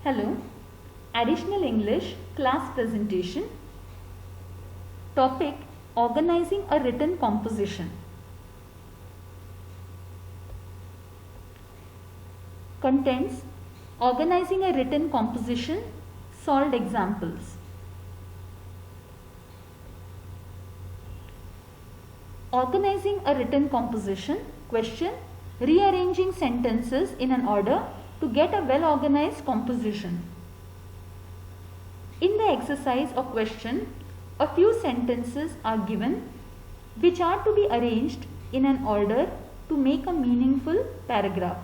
Hello, Additional English class presentation. Topic: Organizing a written composition. Contents: Organizing a written composition, solved examples. Organizing a written composition. Question: Rearranging sentences in an order to get a well-organized composition. In the exercise or question, a few sentences are given which are to be arranged in an order to make a meaningful paragraph.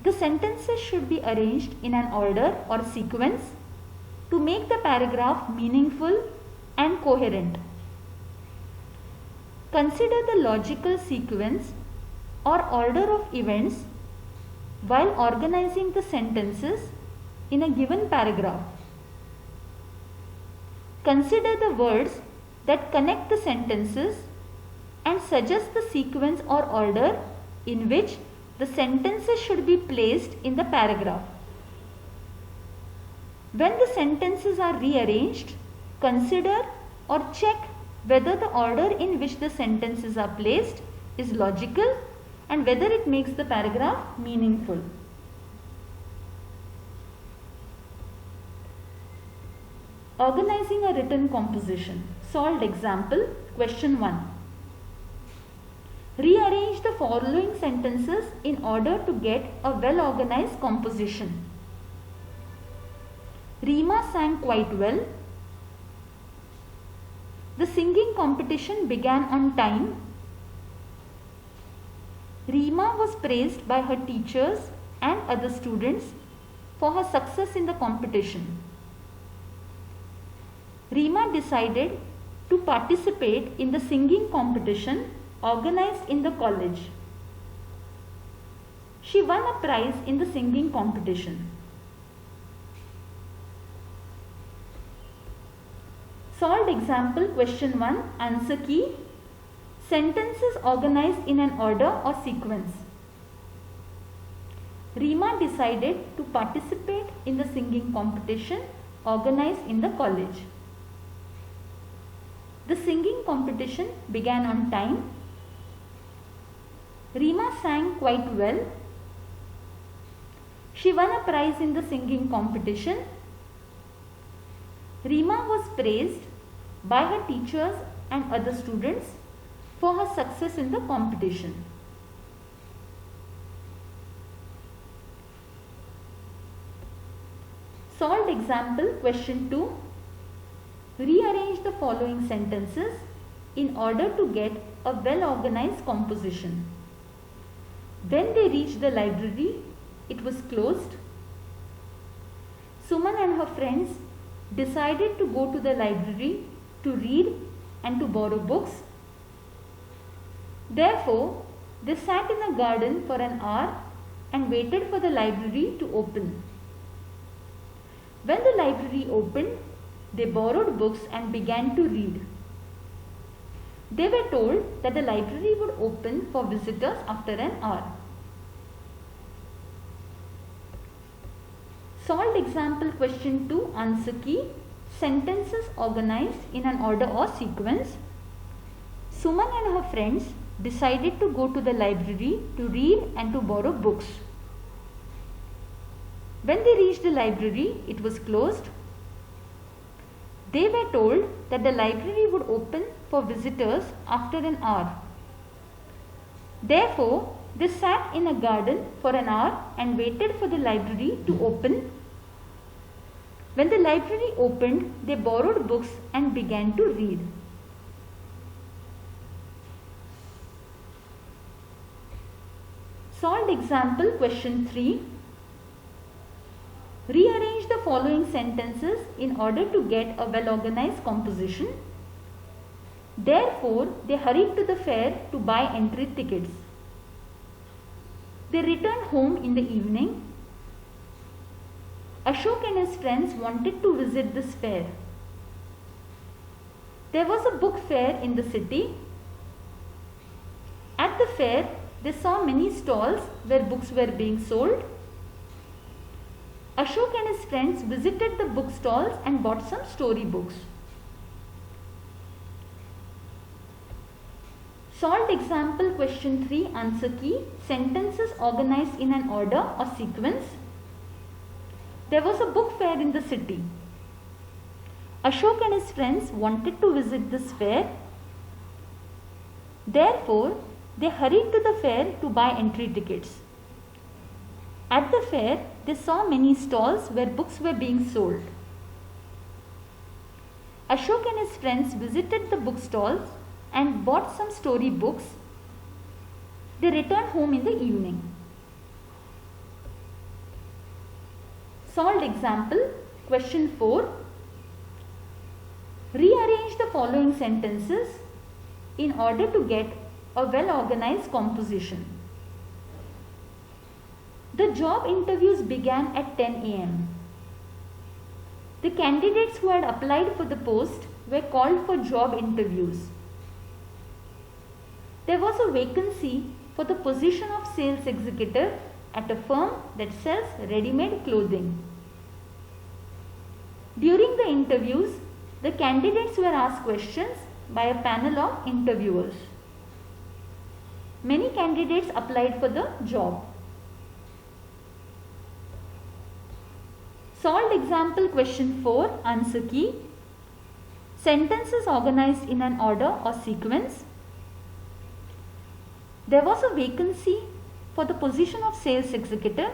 The sentences should be arranged in an order or sequence to make the paragraph meaningful and coherent. Consider the logical sequence or order of events while organizing the sentences in a given paragraph. Consider the words that connect the sentences and suggest the sequence or order in which the sentences should be placed in the paragraph. When the sentences are rearranged, consider or check whether the order in which the sentences are placed is logical and whether it makes the paragraph meaningful. Organizing a written composition. Solved example. Question 1. Rearrange the following sentences in order to get a well-organized composition. Reema sang quite well. The singing competition began on time. Reema was praised by her teachers and other students for her success in the competition. Reema decided to participate in the singing competition organized in the college. She won a prize in the singing competition. Solved example. Question 1. Answer key. Sentences organized in an order or sequence. Reema decided to participate in the singing competition organized in the college. The singing competition began on time. Reema sang quite well. She won a prize in the singing competition. Reema was praised by her teachers and other students for her success in the competition. Solved example. Question 2. Rearrange the following sentences in order to get a well-organized composition. When they reached the library, it was closed. Suman and her friends decided to go to the library to read and to borrow books. Therefore, they sat in a garden for an hour and waited for the library to open. When the library opened, they borrowed books and began to read. They were told that the library would open for visitors after an hour. Solved example. Question 2. Answer key. Sentences organized in an order or sequence. Suman and her friends decided to go to the library to read and to borrow books. When they reached the library, it was closed. They were told that the library would open for visitors after an hour. Therefore, they sat in a garden for an hour and waited for the library to open. When the library opened, they borrowed books and began to read. Solved example. Question 3. Rearrange the following sentences in order to get a well-organized composition. Therefore, they hurried to the fair to buy entry tickets. They returned home in the evening. Ashok and his friends wanted to visit this fair. There was a book fair in the city. At the fair, they saw many stalls where books were being sold. Ashok and his friends visited the bookstalls and bought some storybooks. Solved example question 3, answer key. Sentences organized in an order or sequence. There was a book fair in the city. Ashok and his friends wanted to visit this fair. Therefore, they hurried to the fair to buy entry tickets. At the fair, they saw many stalls where books were being sold. Ashok and his friends visited the bookstalls and bought some story books. They returned home in the evening. Solved example, question 4. Rearrange the following sentences in order to get a well-organized composition. The job interviews began at 10 a.m. The candidates who had applied for the post were called for job interviews. There was a vacancy for the position of sales executive at a firm that sells ready-made clothing. During the interviews, the candidates were asked questions by a panel of interviewers. Many candidates applied for the job. Solved example question 4, answer key. Sentences organized in an order or sequence. There was a vacancy for the position of sales executive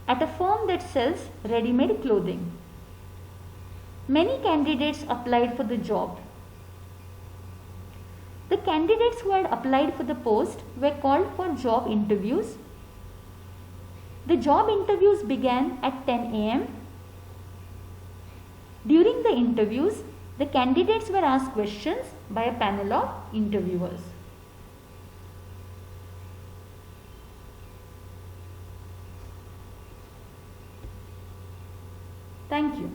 at a firm that sells ready-made clothing. Many candidates applied for the job. The candidates who had applied for the post were called for job interviews. The job interviews began at 10 a.m. During the interviews, the candidates were asked questions by a panel of interviewers. Thank you.